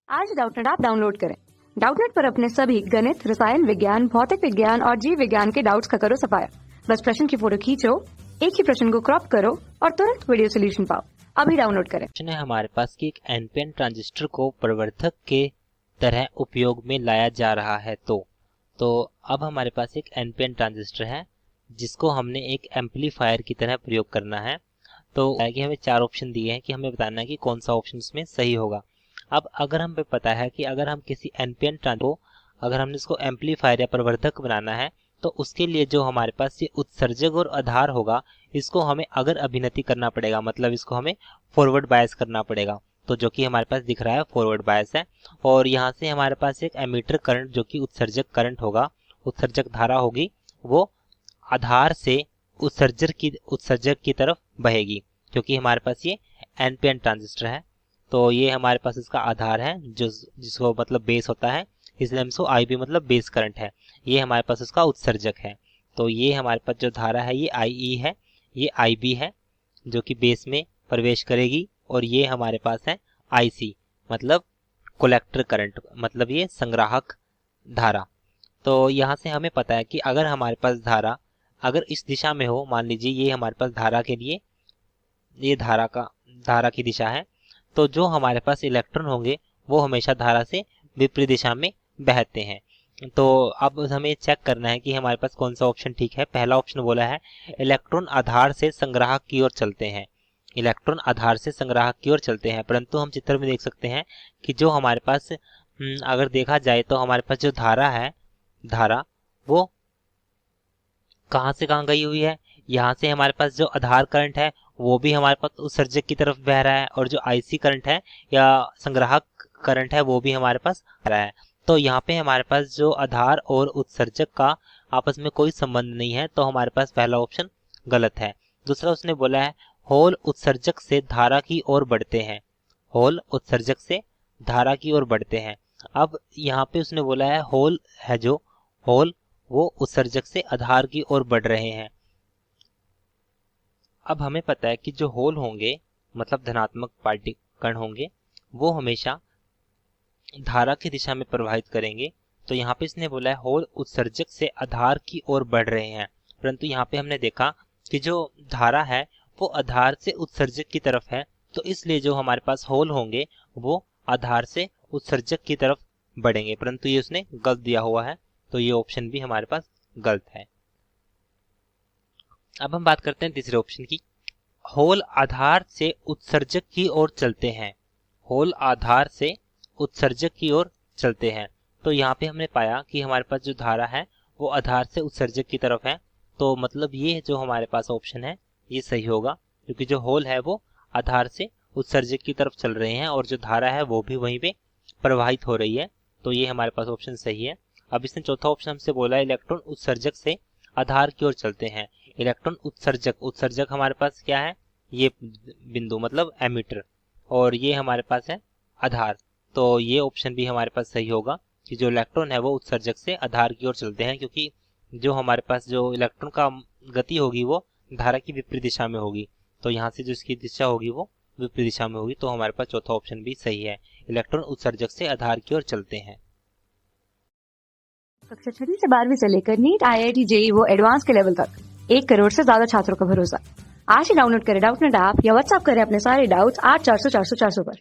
आज Doubtnut app download करें। Doubtnut पर अपने सभी गणित, रसायन विज्ञान, भौतिक विज्ञान और जीव विज्ञान के डाउट्स का करो सफाया। बस प्रश्न की फोटो खींचो, एक ही प्रश्न को क्रॉप करो और तुरंत वीडियो सोल्यूशन पाओ। अभी डाउनलोड करें। प्रश्न है हमारे पास कि एक एनपीएन ट्रांजिस्टर को प्रवर्धक के तरह उपयोग में लाया जा रहा है। तो अब हमारे पास एक एनपीएन ट्रांजिस्टर है जिसको हमने एक एम्पलीफायर की तरह प्रयोग करना है। तो कि हमें चार ऑप्शन दिए हैं कि हमें बताना है कि कौन सा ऑप्शन इसमें सही होगा। अब अगर हमें पता है कि अगर हम किसी एनपीएन ट्रांजिस्टर को अगर हमने इसको एम्पलीफायर या प्रवर्धक बनाना है तो उसके लिए जो हमारे पास ये उत्सर्जक और आधार होगा इसको हमें अगर अभिनति करना पड़ेगा, मतलब इसको हमें फॉरवर्ड बायस करना पड़ेगा। तो जो कि हमारे पास दिख रहा है फॉरवर्ड बायस है। और यहाँ से हमारे पास एक एमीटर करंट जो कि उत्सर्जक करंट होगा, उत्सर्जक धारा होगी, वो आधार से उत्सर्जक की तरफ बहेगी क्योंकि हमारे पास ये एनपीएन ट्रांजिस्टर है। तो ये हमारे पास इसका आधार है जिसको मतलब बेस होता है, इसलिए हम इसको आईबी मतलब बेस करंट है। ये हमारे पास उसका उत्सर्जक है। तो ये हमारे पास जो धारा है ये आई है, ये आईबी है जो कि बेस में प्रवेश करेगी, और ये हमारे पास है आईसी मतलब कलेक्टर करंट, मतलब ये संग्राहक धारा। तो यहाँ से हमें पता है कि अगर हमारे पास धारा अगर इस दिशा में हो, मान लीजिए ये हमारे पास धारा के लिए ये धारा की दिशा है, तो जो हमारे पास इलेक्ट्रॉन होंगे वो हमेशा धारा से विपरीत दिशा में बहते हैं। तो अब हमें चेक करना है कि हमारे पास कौन सा ऑप्शन ठीक है। पहला ऑप्शन बोला है इलेक्ट्रॉन आधार से संग्राहक की ओर चलते हैं, इलेक्ट्रॉन आधार से संग्राहक की ओर चलते हैं। परंतु हम चित्र में देख सकते हैं कि जो हमारे पास अगर देखा जाए तो हमारे पास जो धारा है, धारा वो कहाँ से कहाँ गई हुई है। यहाँ से हमारे पास जो आधार करंट है वो भी हमारे पास उत्सर्जक की तरफ बह रहा है, और जो आईसी करंट है या संग्राहक करंट है वो भी हमारे पास आ रहा है। तो यहाँ पे हमारे पास जो आधार और उत्सर्जक का आपस में कोई संबंध नहीं है, तो हमारे पास पहला ऑप्शन गलत है। दूसरा उसने बोला है होल उत्सर्जक से धारा की ओर बढ़ते हैं, होल उत्सर्जक से धारा की ओर बढ़ते हैं। अब यहाँ पे उसने बोला है होल है जो होल वो उत्सर्जक से आधार की ओर बढ़ रहे हैं। अब हमें पता है कि जो होल होंगे मतलब धनात्मक कण होंगे वो हमेशा धारा की दिशा में प्रवाहित करेंगे। तो यहाँ पे इसने बोला है होल उत्सर्जक से आधार की ओर बढ़ रहे हैं, परंतु यहाँ पे हमने देखा कि जो धारा है वो आधार से उत्सर्जक की तरफ है, तो इसलिए जो हमारे पास होल होंगे वो आधार से उत्सर्जक की तरफ बढ़ेंगे, परंतु ये उसने गलत दिया हुआ है। तो ये ऑप्शन भी हमारे पास गलत है। अब हम बात करते हैं तीसरे ऑप्शन की। होल आधार से उत्सर्जक की ओर चलते हैं, होल आधार से उत्सर्जक की ओर चलते हैं। तो यहाँ पे हमने पाया कि हमारे पास जो धारा है वो आधार से उत्सर्जक की तरफ है, तो मतलब ये जो हमारे पास ऑप्शन है ये सही होगा क्योंकि जो होल है वो आधार से उत्सर्जक की तरफ चल रहे हैं और जो धारा है वो भी वहीं पे प्रवाहित हो रही है। तो ये हमारे पास ऑप्शन सही है। अब इसने चौथा ऑप्शन हमसे बोला इलेक्ट्रॉन उत्सर्जक से आधार की ओर चलते हैं। इलेक्ट्रॉन उत्सर्जक हमारे पास क्या है, ये बिंदु मतलब एमीटर, और ये हमारे पास है आधार। तो ये ऑप्शन भी हमारे पास सही होगा कि जो इलेक्ट्रॉन है वो उत्सर्जक से आधार की ओर चलते हैं, क्योंकि जो हमारे पास जो इलेक्ट्रॉन का गति होगी वो धारा की विपरीत दिशा में होगी। तो यहाँ से जो इसकी दिशा होगी वो विपरीत दिशा में होगी। तो हमारे पास चौथा ऑप्शन भी सही है, इलेक्ट्रॉन उत्सर्जक से आधार की ओर चलते हैं। कक्षा 6 से 12वीं से लेकर नीट, IIT, JEE वो एडवांस के लेवल तक 1 करोड़ से ज्यादा छात्रों का भरोसा। आज ही डाउनलोड करें डाउटनेट ऐप या व्हाट्सएप करें अपने सारे डाउट्स 8400 400 400 पर।